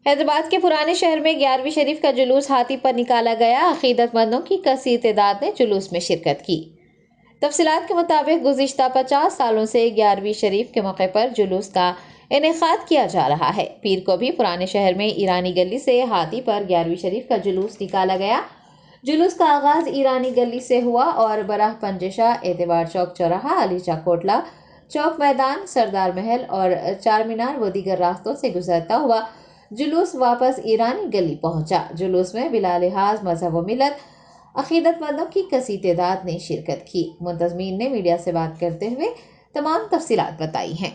हैदराबाद के पुराने शहर में 11वीं शरीफ का जुलूस हाथी पर निकाला गया। अकीदतमंदों की कसीर तादाद ने जुलूस में शिरकत की। तफसीलात के मुताबिक गुज़िश्ता 50 सालों से 11वीं शरीफ के मौके पर जुलूस का इनेकाद किया जा रहा है। पीर को भी पुराने शहर में ईरानी गली से हाथी पर 11वीं शरीफ का जुलूस निकाला गया। जुलूस का आगाज ईरानी गली से हुआ और बराह पंजशा, एतवार चौक चौराहा, अलीचा कोटला चौक मैदान, सरदार महल और चार मीनार व दीगर रास्तों से गुजरता हुआ जुलूस वापस ईरानी गली पहुंचा। जुलूस में बिला लिहाज मजहब व मिलत अकीदतमंदों की कसी तादाद ने शिरकत की। मुंतज़मीन ने मीडिया से बात करते हुए तमाम तफसीलात बताई हैं।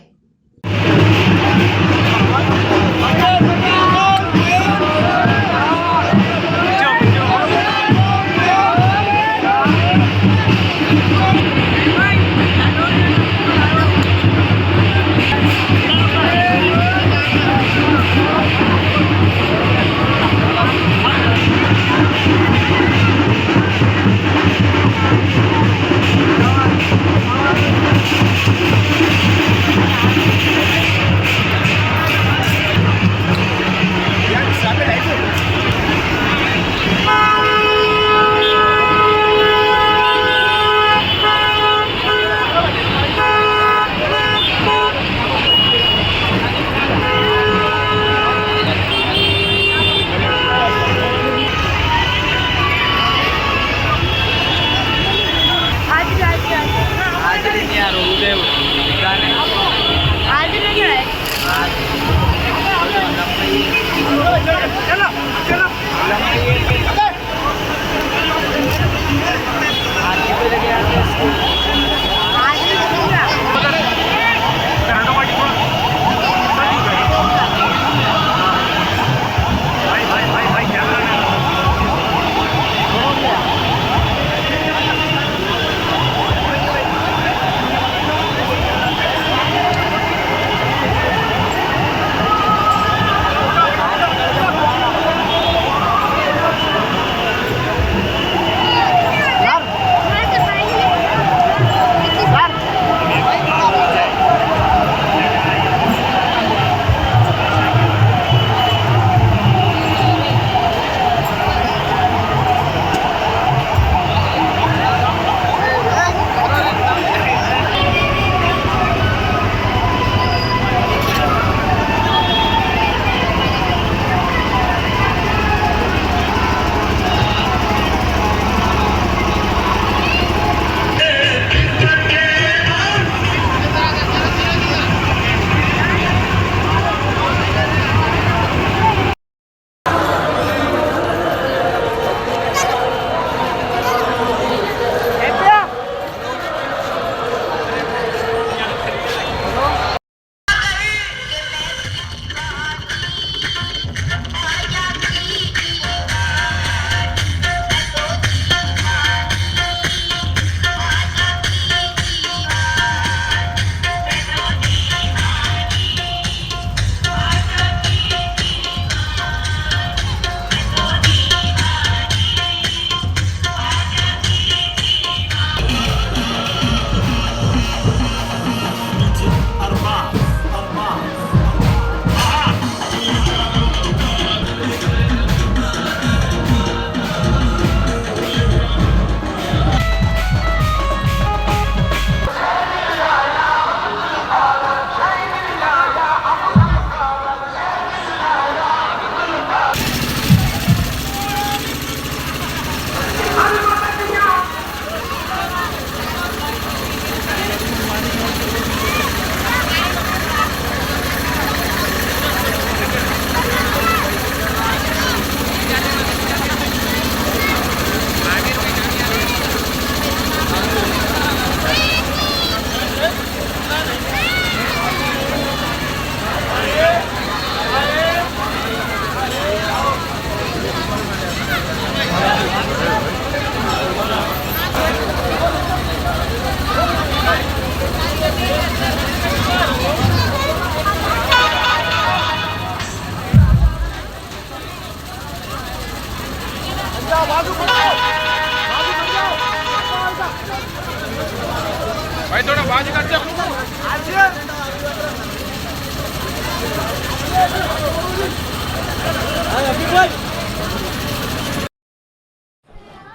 भाई थोड़ा बाजी कर दो।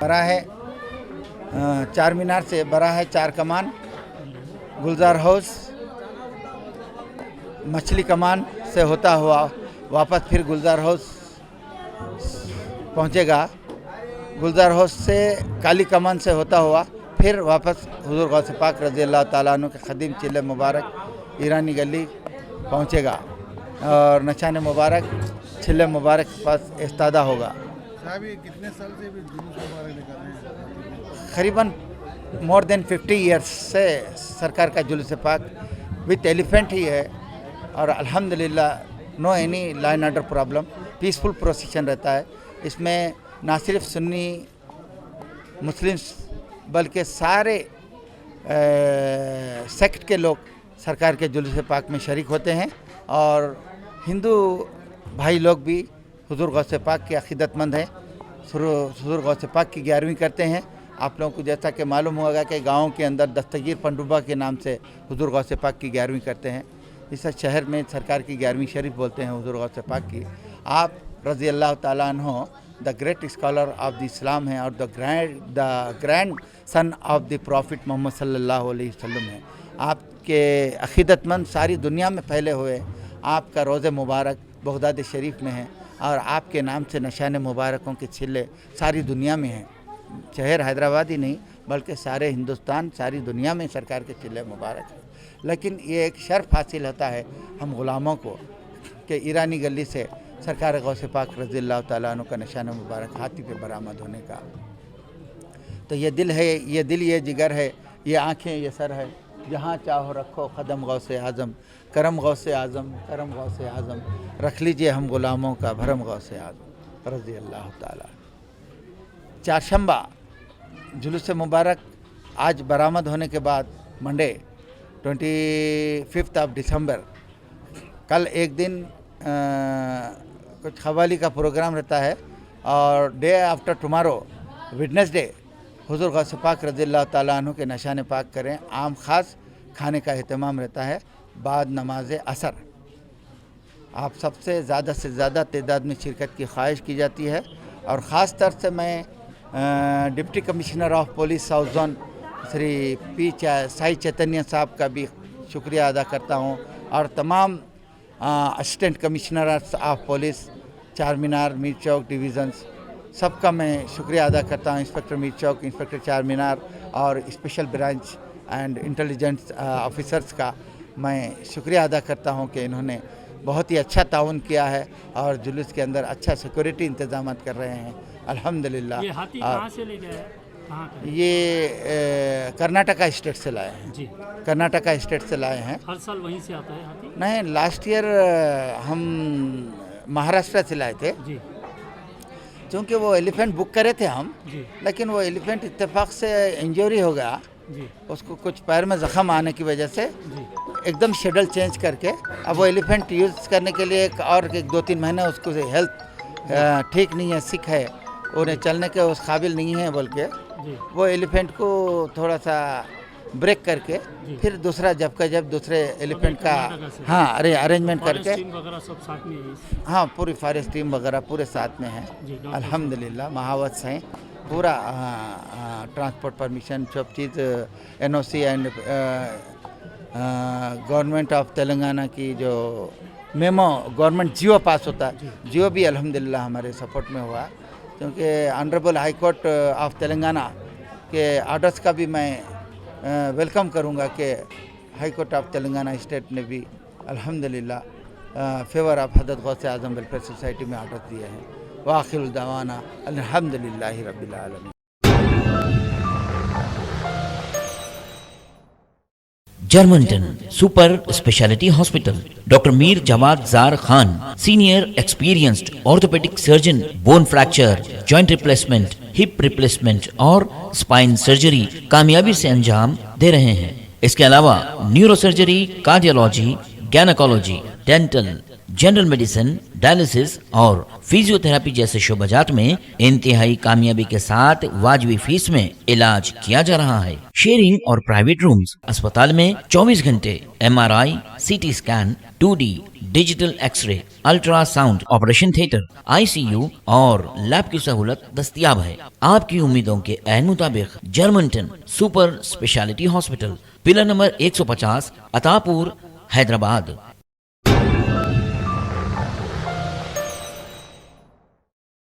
बड़ा है चार मीनार से बड़ा है चार कमान, गुलजार हाउस, मछली कमान से होता हुआ वापस फिर गुलजार हाउस पहुंचेगा। गुलजार हाउस से काली कमान से होता हुआ फिर वापस हुजूर गौस पाक रज़ी अल्लाह ताला अन्हु के ख़दीम चिल्ले मुबारक ईरानी गली पहुंचेगा और निशान मुबारक चिल्ले मुबारक के पास इस्तादा होगा। साहब ये कितने साल से भी जुलूस मुबारक निकाल रहे हैं? करीबन मोर देन 50 ईयर्स से सरकार का जुलूस पाक विथ एलिफेंट ही है और अल्हम्दुलिल्लाह no any line order problem, peaceful procession रहता है। इसमें ना सिर्फ सुन्नी मुस्लिम्स बल्कि सारे सेक्ट के लोग सरकार के जुलूस पाक में शरीक होते हैं और हिंदू भाई लोग भी हुजूर गौस पाक के अक़ीदतमंद हैं। हुजूर गौस पाक की 11वीं करते हैं। आप लोगों को जैसा कि मालूम होगा कि गाँव के अंदर दस्तगीर पंडुबा के नाम से हुजूर गौस पाक की 11वीं करते हैं। इस शहर में सरकार की 11वीं शरीफ बोलते हैं हुजूर गौस पाक की। आप रज़ी अल्लाह ताला अन्हु the great scholar of the Islam हैं और the grandson of the prophet Mohammad सल्लल्लाहु अलैहि वसल्लम हैं। आपके अक़ीदतमंद सारी दुनिया में फैले हुए। आपका रोज़े मुबारक बगदाद शरीफ में है और आपके नाम से निशान मुबारकों के छिल्ले सारी दुनिया में हैं। शहर हैदराबाद ही नहीं बल्कि सारे हिंदुस्तान सारी दुनिया में सरकार के छिल्ले मुबारक हैं। लेकिन ये एक शर्फ हासिल होता है हम ग़ुलामों को कि ईरानी गली से सरकार गौस पाक रज़ी अल्लाह ताला अन्हु का निशान मुबारक हाथी पे बरामद होने का। तो ये दिल है, ये दिल, ये जिगर है, ये आँखें, ये सर है, जहाँ चाहो रखो कदम गौस आज़म, करम गौस आज़म, करम गौस आज़म, रख लीजिए हम ग़ुलामों का भरम गौस आज़म रज़ी अल्लाह ताला। चारशंबा जुलूस मुबारक आज बरामद होने के बाद मंडे 25 दिसंबर कल एक दिन कुछ खवाली का प्रोग्राम रहता है और डे आफ्टर टुमारो वेडनेसडे हुजूर गौस पाक रज़ी अल्लाह ताला अन्हु के निशान पाक करें। आम ख़ास खाने का अहतमाम रहता है बाद नमाज असर। आप सबसे ज़्यादा से ज़्यादा तादाद में शिरकत की ख्वाहिश की जाती है और ख़ास तौर से मैं deputy commissioner of police south zone Shri Sai Chaitanya साहब का भी शुक्रिया अदा करता हूँ और तमाम असिस्टेंट कमिश्नर ऑफ पुलिस चार मीनार मीर चौक डिवीज़न्स सबका मैं शुक्रिया अदा करता हूँ। इंस्पेक्टर मीर चौक, इंस्पेक्टर चार मीनार और special branch and intelligence officers का मैं शुक्रिया अदा करता हूँ कि इन्होंने बहुत ही अच्छा ताउन किया है और जुलूस के अंदर अच्छा सिक्योरिटी इंतजाम कर रहे हैं अल्हम्दुलिल्लाह। ये हाथी कहाँ से ले गए? कहाँ का? ये कर्नाटका स्टेट से लाए हैं जी, कर्नाटका स्टेट से लाए हैं। हर साल वहीं से आता है हाथी? नहीं, लास्ट ईयर हम महाराष्ट्र से लाए थे जी क्योंकि वो एलिफेंट बुक करे थे हम, जी लेकिन वो एलिफेंट इत्तेफाक से इंजरी हो गया, जी उसको कुछ पैर में ज़ख़म आने की वजह से जी एकदम शेड्यूल चेंज करके अब वो एलिफेंट यूज़ करने के लिए एक 2-3 महीने उसको हेल्थ ठीक नहीं है, सिक है, उन्हें चलने के उस काबिल नहीं है, बल्कि जी वो एलिफेंट को थोड़ा सा ब्रेक करके फिर दूसरा जब दूसरे एलिफेंट का कर्नाटका से। हाँ अरेंजमेंट फॉरेस्ट करके टीम वगैरह सब साथ में है इस- हाँ पूरी फॉरेस्ट टीम वगैरह पूरे साथ में है जी, डॉक्टर अल्हम्दुलिल्लाह। महावत से पूरा ट्रांसपोर्ट परमिशन सब चीज़ NOC and government of Telangana की जो मेमो गवर्नमेंट जियो पास होता है, जियो भी अल्हम्दुलिल्लाह हमारे सपोर्ट में हुआ क्योंकि honourable high court of Telangana के ऑर्डर्स का भी मैं वेलकम करूंगा कि high court of Telangana state ने भी अल्हम्दुलिल्लाह favour of Hazrat Ghaus Azam welfare society में ऑर्डर दिए हैं। वाखिरुल दवाना अल्हम्दुलिल्लाहि रब्बिल आलमीन। Germanten super speciality hospital, doctor Mir Jawad Jar Khan, senior experienced orthopaedic surgeon, bone fracture, joint replacement, hip replacement और स्पाइन सर्जरी कामयाबी से अंजाम दे रहे हैं। इसके अलावा neuro surgery, cardiology, gynaecology, dental, general medicine, dialysis और फिजियोथेरेपी जैसे शोबाजात में इंतहाई कामयाबी के साथ वाजबी फीस में इलाज किया जा रहा है। शेयरिंग और प्राइवेट रूम्स। अस्पताल में 24 घंटे MRI, CT scan, 2D digital x-ray, ultrasound, operation theatre, ICU और लैब की सहूलत दस्तयाब है। आपकी उम्मीदों के ऐन मुताबिक Germanten super speciality hospital, pillar number 150, Attapur, Hyderabad.